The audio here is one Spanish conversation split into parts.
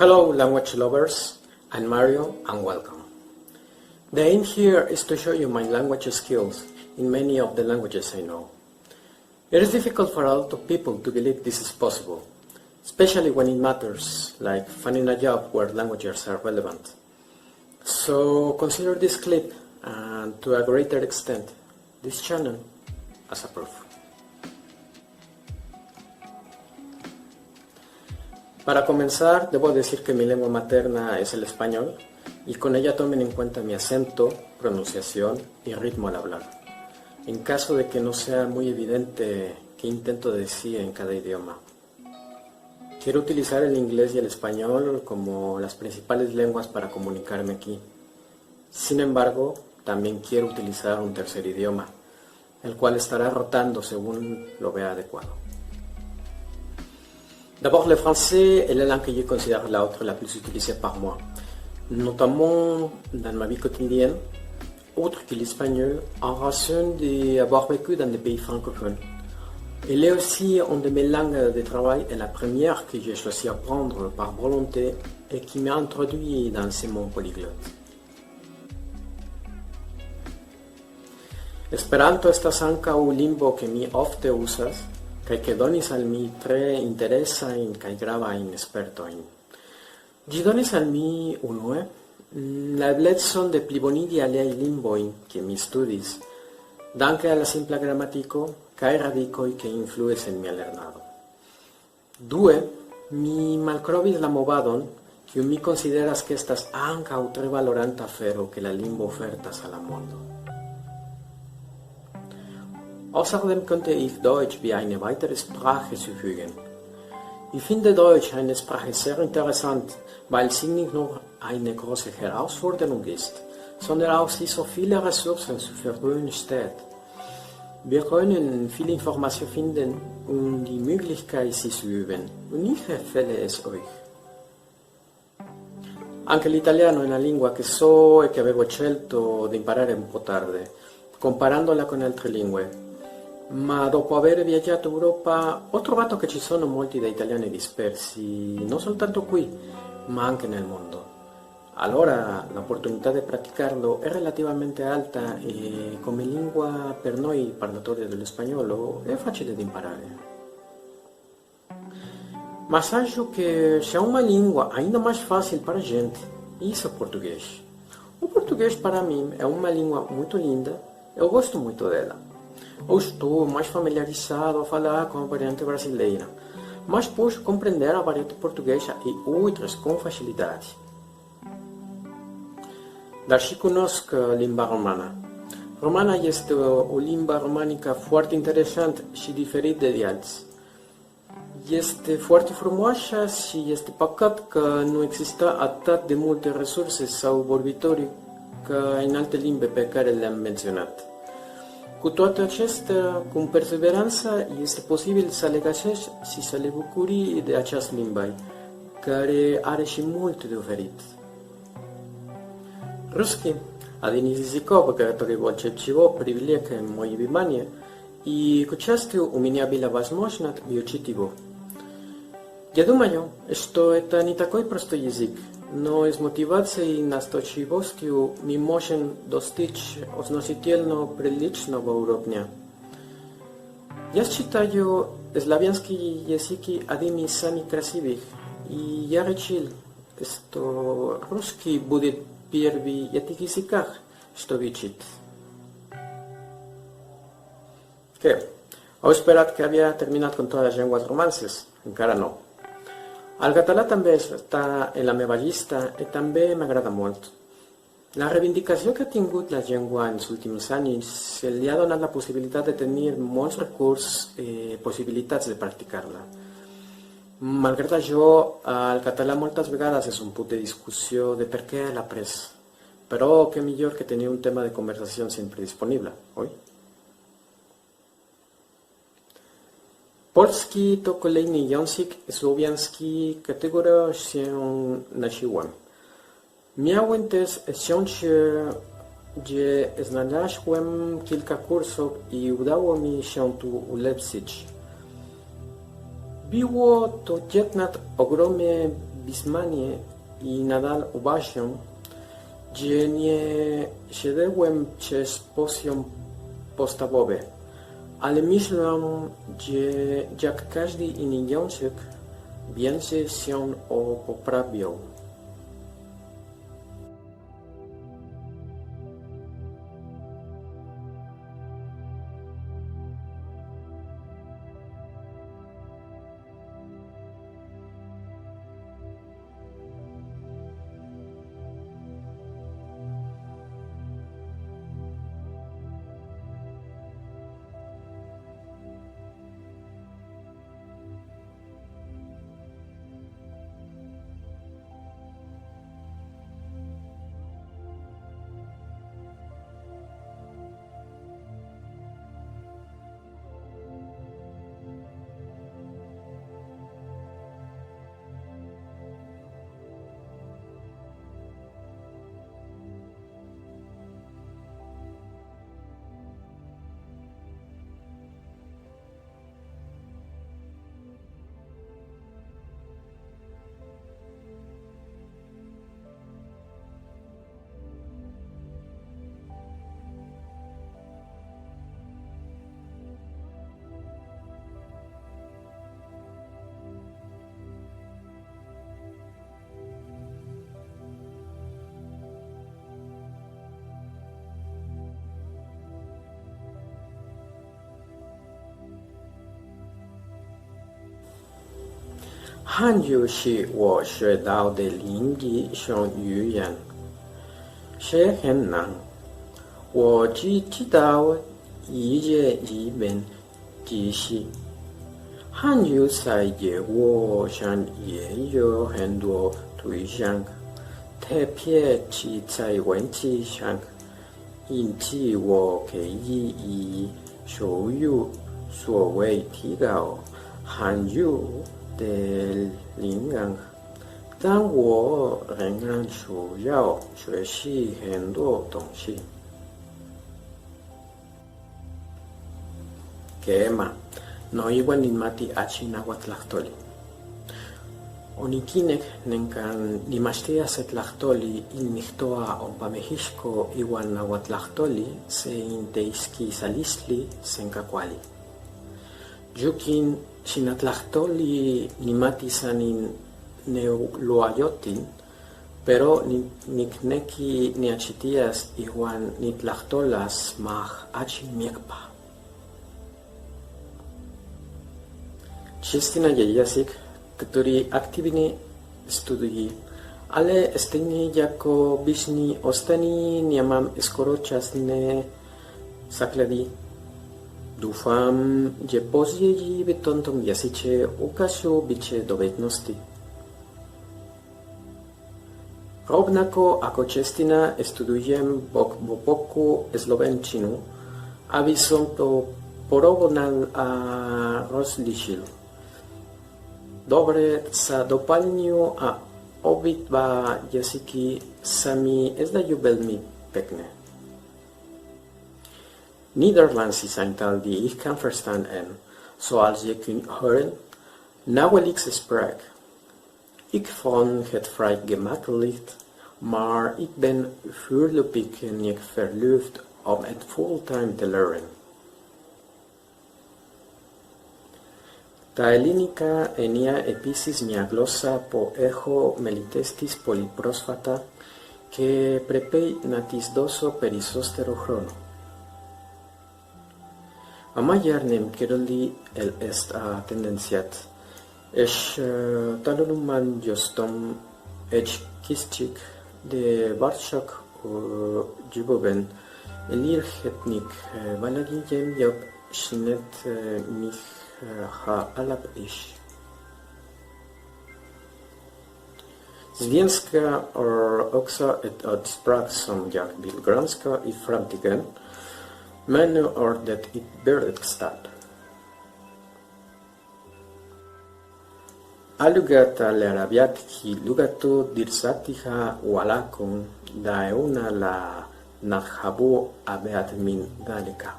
Hello language lovers, I'm Mario and welcome. The aim here is to show you my language skills in many of the languages I know. It is difficult for a lot of people to believe this is possible, especially when it matters, like finding a job where languages are relevant. So consider this clip and to a greater extent this channel as a proof. Para comenzar, debo decir que mi lengua materna es el español y con ella tomen en cuenta mi acento, pronunciación y ritmo al hablar. En caso de que no sea muy evidente qué intento decir en cada idioma. Quiero utilizar el inglés y el español como las principales lenguas para comunicarme aquí. Sin embargo, también quiero utilizar un tercer idioma, el cual estará rotando según lo vea adecuado. D'abord, le français est la langue que je considère la plus utilisée par moi, notamment dans ma vie quotidienne, autre que l'espagnol, en raison d'avoir vécu dans des pays francophones. Elle est aussi une de mes langues de travail et la première que j'ai choisi d'apprendre par volonté et qui m'a introduit dans ce monde polyglotte. Esperanto estas ankaŭ lingvo ke mi ofte uzas, kaj ke donis al mi tre interesajn kaj gravajn spertojn. Ĝi donis al mi unue la eblecon de plibonigi aliaj lingvojn ke mi studis, danke al la simpla gramatiko kaj radikoj ke influis en mia lernado. Due, mi malkovris la movadon, kiun mi konsideras ke estas ankaŭ tre valoranta afero ke la lingvo ofertas al la mondo. Außerdem könnte ich Deutsch wie eine weitere Sprache zufügen. Ich finde Deutsch eine Sprache sehr interessant, weil sie nicht nur eine große Herausforderung ist, sondern auch sie so viele Ressourcen zur Verfügung stellt. Wir können viele Informationen finden und die Möglichkeit, sie zu üben, und ich empfehle es euch. Anche l'italiano è una lingua che so e che avevo scelto di imparare un po' tardi, comparandola con altre lingue. Ma dopo aver viaggiato in Europa ho trovato che ci sono molti da italiani dispersi, non soltanto qui, ma anche nel mondo. Allora l'opportunità di praticarlo è relativamente alta e come lingua per noi parlatori dello spagnolo è facile da imparare. Mas acho que c'è una lingua ainda mais fácil para a gente, e isso é o português. O português para mim é uma língua muito linda, eu gosto muito dela. Eu estou mais familiarizado a falar com a variante brasileira, mas posso compreender a variante portuguesa e outras com facilidade. Dar și cunosc limba romana. Romana este o limbă romanică foarte interesant și diferit de alții. Este foarte frumoasă și este păcat că nu există atât de multe resurse sau vorbitori ca în alte limbi pe care le-am menționat. Cu toate acestea, cu perseveranță, este posibil să le găsești și să le bucuri de această limbă, care are și mult de oferit. Rusky, один из языков, который больше всего привлек мое внимание, и к счастью, у меня была возможность выучить его. Я думаю, что это не такой простой язык, но с мотивацией и настойчивостью мы можем достичь относительно приличного уровня. Я считаю славянские языки одними из самых красивых, и я решил, что русский будет первый из этих языков, что выучить. ¿Qué? ¿Ho esperado que había terminado con todas las lenguas romances? Encara no. El català també està en la meva llista i també m'agrada molt. La reivindicació que ha tingut la llengua en els últims anys se li ha donat la possibilitat de tenir molts recursos i possibilitats de practicar-la. Malgrat això, el català moltes vegades és un punt de discussió de per què l'ha après, però que millor que tenir un tema de conversació sempre disponible, oi? Polski to kolejny język słowiański, którego się nauczyłem. Miałem też szczęście, że znalazłem kilka kursów i udało mi się tu ulepszyć. Było to jednak ogromnie bismanie I nadal uważam, że nie szedłem przez poziom podstawowy, ale myślę, że jak każdy inny język, będzie się poprawiał.汉语是我学到的另一种语言，是很难。我只知道一些基本知识。汉语在业务上也有很多推广，特别是在文字上，因此我可以以手语作为提高汉语的灵感，但我仍然需要学习很多东西。Kema, no iwan inmati achi nahuatlahtoli. Onikinek nenkan nimachtia se tlahtoli inmihtoa ompa México iwan nahuatlahtoli se inteiski salistli senkakuali. Yukin xinatlahtoli nimati sanin neuloayotin, pero nikneki niachitias iwan nitlahtolas mah achi miekpa. Čistina je jazyk, który aktywnie studiuję, ale stejnie jako běžní ostatní nemám skoro čas na základy. Doufám, že později v tomto jazyce ukážu více dovedností. Rovnako jako čeština studujem boku slovenčinu, aby som to porovnal a rozlišil. Dobre sa doplňujú a obidva jazyky sa mi zdajú veľmi pekné. Nederlands is een taal die ik kan verstaan en, zoals je kunt horen, nauwelijks spreek. Ik vond het vrij gemakkelijk, maar ik ben voorlopig niet verloofd om het fulltime te leren. Τα ελληνικά ενία επίσης μια γλώσσα που έχω μελετήσει πολύ πρόσφατα και πρέπει να της δώσω περισσότερο χρόνο. Άμα γιάρνεμ καιρολί esta tendenciat, talonumman jostom kistik de Barchak Juboven elirhetnik valagiyem job shinet mich alap ish. Svenska är också ett språk som jag vill granska i framtiden, men nu är det i början. Alugata l'arabiat ki lugato dirsatiha walakun daeuna la nakhabu abeat min dalika.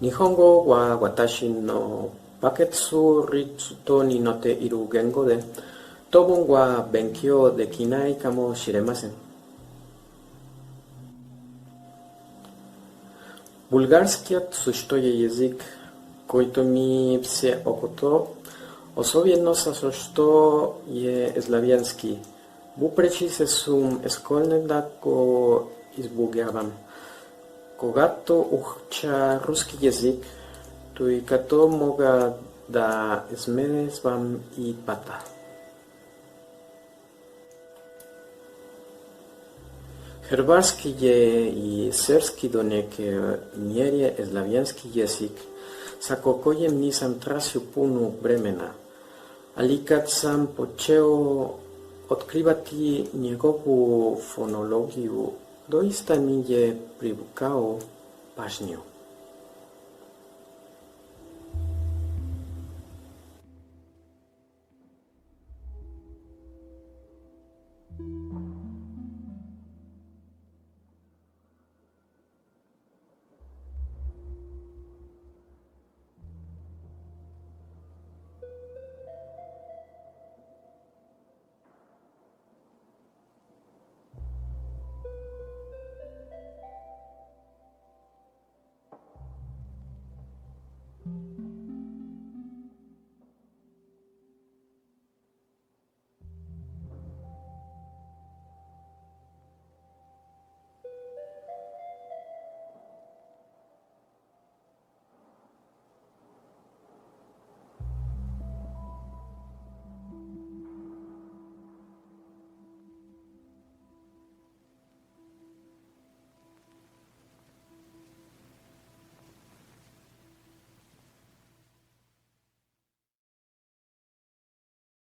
Nihongo wa watashi no Paketsu ritsuto ni note iru gengo de tobun wa benkyo de kinai kamo shiremasen. Bulgarskiat sushtoje jezik, който ми все окото, особено sa što je slavijanski. Въпреки се сум есколен да го избугявам. Когато уча руски език, той като мога да измествам и двата. Хърватски je i srpski do neke mjere slavijanski jezik, sa kojem nisam tražio puno vremena, ali kad sam počeo otkrivati njegovu fonologiju, doista mi je privukao pažnju.